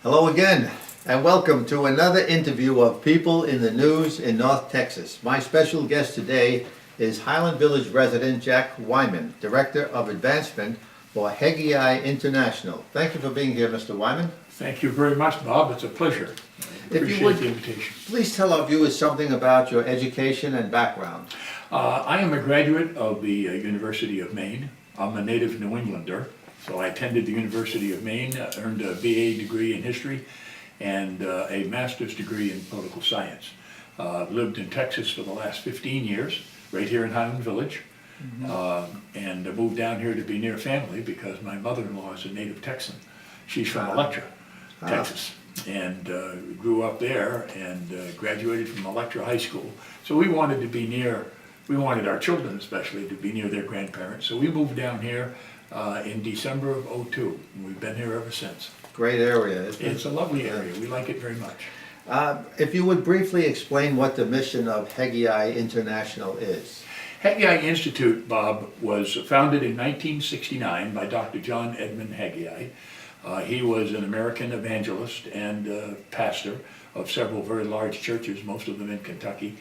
Hello again, and welcome to another interview of People in the News in North Texas. My special guest today is Highland Village resident Jack Wyman, Director of Advancement for Haggai International. Thank you for being here, Mr. Wyman. Thank you very much, Bob. It's a pleasure. I appreciate the invitation. Please tell our viewers something about your education and background. I am a graduate of the University of Maine. I'm a native New Englander, so I attended the University of Maine, earned a BA degree in history and a master's degree in political science. Lived in Texas for the last 15 years, right here in Highland Village, and moved down here to be near family because my mother-in-law is a native Texan. She's from Electra, Texas, and grew up there and graduated from Electra High School. So we wanted to be near, we wanted our children especially to be near their grandparents. So we moved down here in December of '02, and we've been here ever since. Great area, isn't it? It's a lovely area. We like it very much. If you would briefly explain what the mission of Haggai International is. Haggai Institute, Bob, was founded in 1969 by Dr. John Edmund Haggai. He was an American evangelist and pastor of several very large churches, most of them in Kentucky.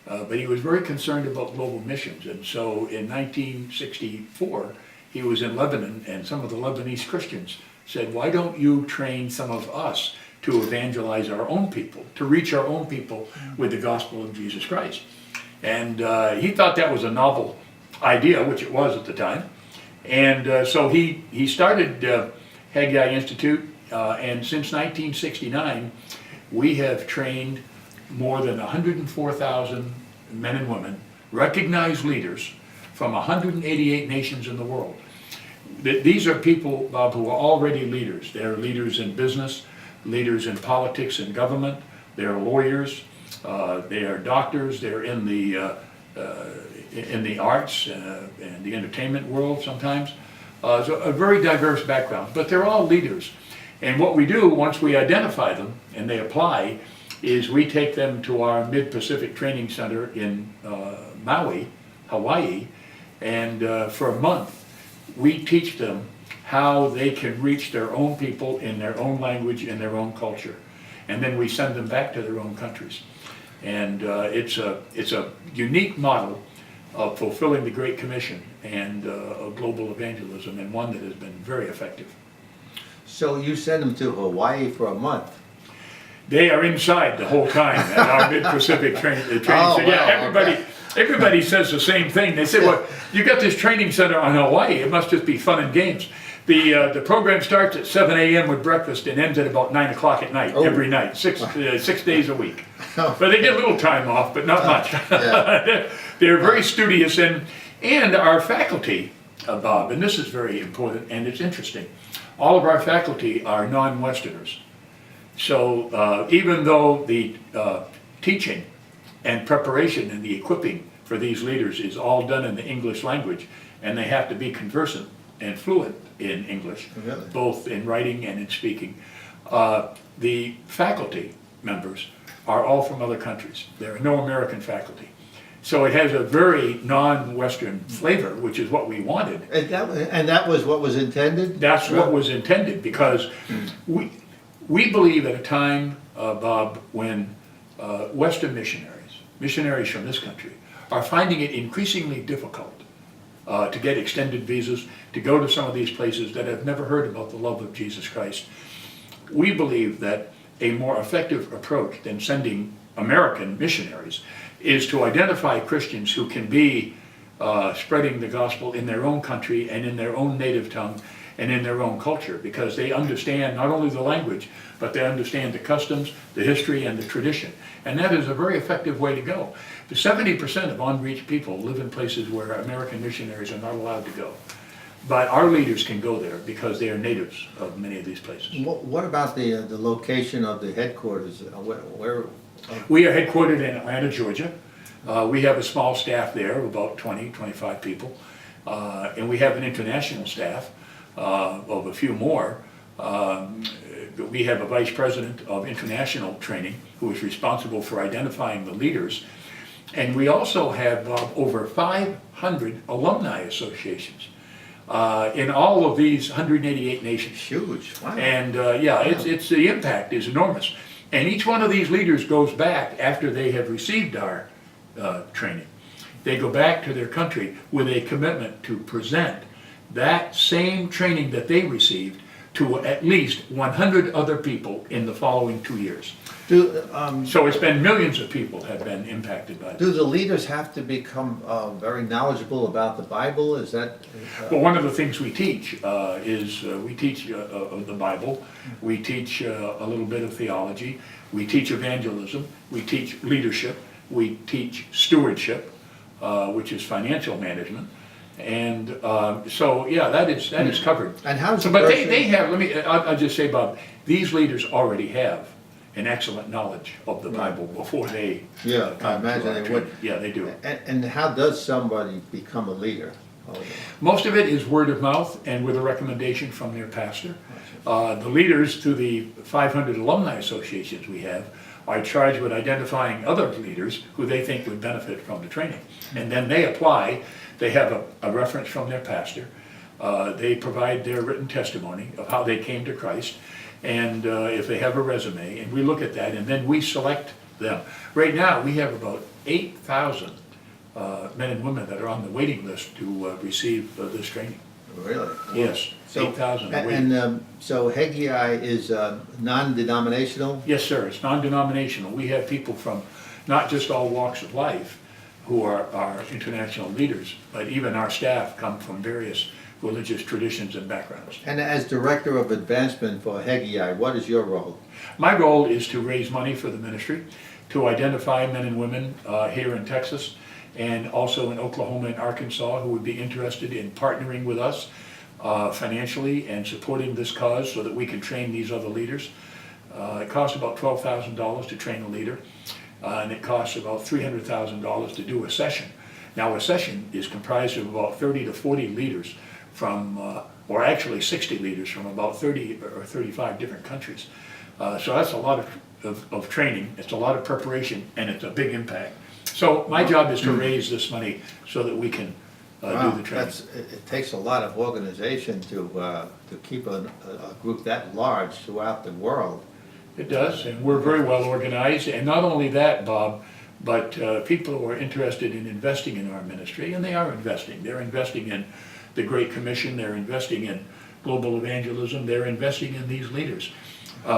But he was very concerned about global missions, and so in 1964 he was in Lebanon, and some of the Lebanese Christians said, why don't you train some of us to evangelize our own people, to reach our own people with the gospel of Jesus Christ? And he thought that was a novel idea, which it was at the time, and so he started Haggai Institute, and since 1969 we have trained more than 104,000 men and women, recognized leaders from 188 nations in the world. These are people, Bob, who are already leaders. They're leaders in business, leaders in politics and government, they're lawyers, they are doctors, they're in the arts and the entertainment world sometimes. So a very diverse background, but they're all leaders. And what we do once we identify them and they apply is we take them to our Mid-Pacific Training Center in Maui, Hawaii, and for a month we teach them how they can reach their own people in their own language, in their own culture. And then we send them back to their own countries. And it's a unique model of fulfilling the Great Commission and of global evangelism, and one that has been very effective. So you send them to Hawaii for a month? They are inside the whole time at our Mid-Pacific training center. Yeah, everybody says the same thing. They say, well, you got this training center on Hawaii, it must just be fun and games. The program starts at 7 a.m. with breakfast and ends at about 9 o'clock at night, every night, 6 days a week. But they get a little time off, but not much. They're very studious, and our faculty, Bob, and this is very important and it's interesting, all of our faculty are non-Westerners. So even though the teaching and preparation and the equipping for these leaders is all done in the English language, and they have to be conversant and fluent in English, both in writing and in speaking, the faculty members are all from other countries. There are no American faculty. So it has a very non-Western flavor, which is what we wanted. And that was what was intended? That's what was intended, because we believe at a time, Bob, when Western missionaries from this country, are finding it increasingly difficult to get extended visas, to go to some of these places that have never heard about the love of Jesus Christ. We believe that a more effective approach than sending American missionaries is to identify Christians who can be spreading the gospel in their own country and in their own native tongue and in their own culture, because they understand not only the language, but they understand the customs, the history, and the tradition. And that is a very effective way to go. The 70% of unreached people live in places where American missionaries are not allowed to go. But our leaders can go there because they are natives of many of these places. What about the location of the headquarters? We are headquartered in Atlanta, Georgia. We have a small staff there of about 20, 25 people. And we have an international staff of a few more. We have a vice president of international training who is responsible for identifying the leaders. And we also have over 500 alumni associations. in all of these 188 nations. Huge, wow. And yeah, it's the impact is enormous. And each one of these leaders goes back after they have received our training. They go back to their country with a commitment to present that same training that they received to at least 100 other people in the following 2 years. So it's been millions of people have been impacted by this. Do the leaders have to become very knowledgeable about the Bible? Is that? Well, one of the things we teach is we teach the Bible, we teach a little bit of theology, we teach evangelism, we teach leadership, we teach stewardship, which is financial management, and so yeah, that is covered. And how's so? But they have. I'll just say, Bob, these leaders already have an excellent knowledge of the Bible before they. Yeah, I imagine they would. Yeah, they do. And how does somebody become a leader? Most of it is word of mouth and with a recommendation from their pastor. The leaders through the 500 alumni associations we have are charged with identifying other leaders who they think would benefit from the training. And then they apply, they have a reference from their pastor, they provide their written testimony of how they came to Christ, and if they have a resume, and we look at that, and then we select them. Right now, we have about 8,000 men and women that are on the waiting list to receive this training. Really? Yes, So, 8,000. And so Haggai is non-denominational? Yes, sir, it's non-denominational. We have people from not just all walks of life who are our international leaders, but even our staff come from various religious traditions and backgrounds. And as Director of Advancement for Haggai, what is your role? My role is to raise money for the ministry, to identify men and women here in Texas and also in Oklahoma and Arkansas who would be interested in partnering with us financially and supporting this cause so that we can train these other leaders. It costs about $12,000 to train a leader, and it costs about $300,000 to do a session. Now a session is comprised of about 30 to 40 leaders from, or actually 60 leaders from about 30 or 35 different countries. So that's a lot of training, it's a lot of preparation, and it's a big impact. So my job is to raise this money so that we can do the training. It takes a lot of organization to keep a group that large throughout the world. It does, and we're very well organized, and not only that, Bob, but people who are interested in investing in our ministry, and they are investing. They're investing in the Great Commission, they're investing in global evangelism, they're investing in these leaders.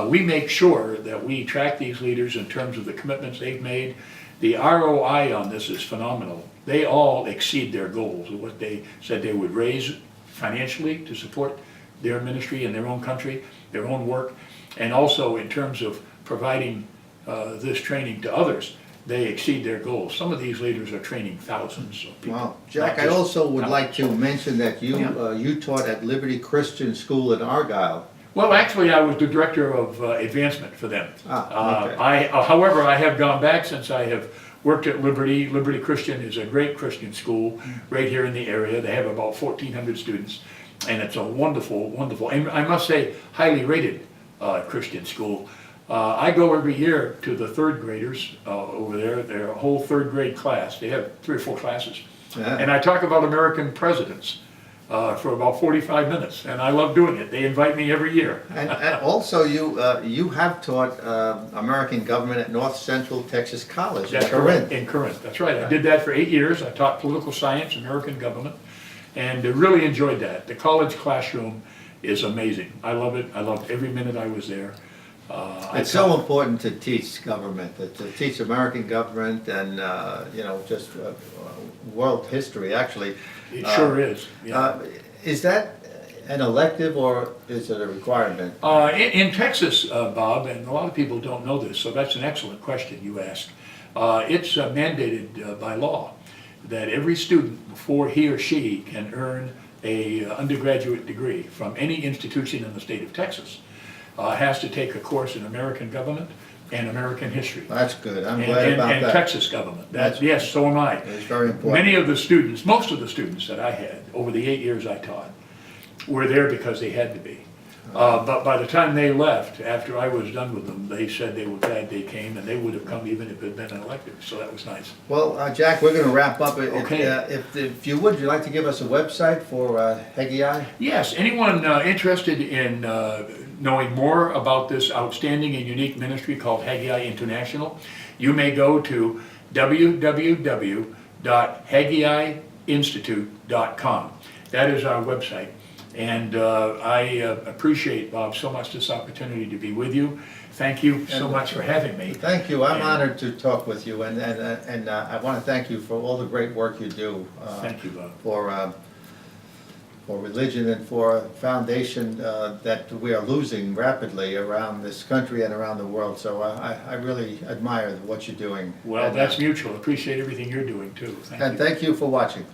We make sure that we track these leaders in terms of the commitments they've made. The ROI on this is phenomenal. They all exceed their goals of what they said they would raise financially to support their ministry in their own country, their own work, and also in terms of providing this training to others. They exceed their goals. Some of these leaders are training thousands of people. Wow. Jack, I also would like to mention that you taught at Liberty Christian School in Argyle. Well, actually, I was the director of advancement for them. Okay. However, I have gone back since I have worked at Liberty. Liberty Christian is a great Christian school right here in the area. They have about 1,400 students, and it's a wonderful, wonderful, and I must say, highly rated Christian school. I go every year to the third graders over there. They're a whole third grade class. They have 3 or 4 classes. Yeah. And I talk about American presidents for about 45 minutes, and I love doing it. They invite me every year. And also you have taught American government at North Central Texas College in Corinth. In Corinth, that's right. I did that for 8 years. I taught political science, American government, and really enjoyed that. The college classroom is amazing. I love it. I loved every minute I was there. It's so important to teach government, to teach American government and, just world history, actually. It sure is. Yeah. Is that an elective or is it a requirement? In Texas, Bob, and a lot of people don't know this, so that's an excellent question you ask. It's mandated by law that every student, before he or she can earn a undergraduate degree from any institution in the state of Texas, has to take a course in American government and American history. That's good. I'm glad about that. And Texas government. Yes, so am I. It's very important. Many of the students, most of the students that I had over the 8 years I taught, were there because they had to be. But by the time they left, after I was done with them, they said they were glad they came, and they would have come even if it had been an elective, so that was nice. Well, Jack, we're gonna wrap up. Okay. If you would you like to give us a website for Haggai? Yes, anyone interested in knowing more about this outstanding and unique ministry called Haggai International, you may go to www.haggaiinstitute.com. That is our website. And I appreciate, Bob, so much this opportunity to be with you. Thank you so much for having me. Thank you. I'm And- honored to talk with you, and I want to thank you for all the great work you do. Thank you, Bob. For religion and for a foundation that we are losing rapidly around this country and around the world. So I really admire what you're doing. Well, And, that's mutual. Appreciate everything you're doing, too. Thank you. And thank you for watching.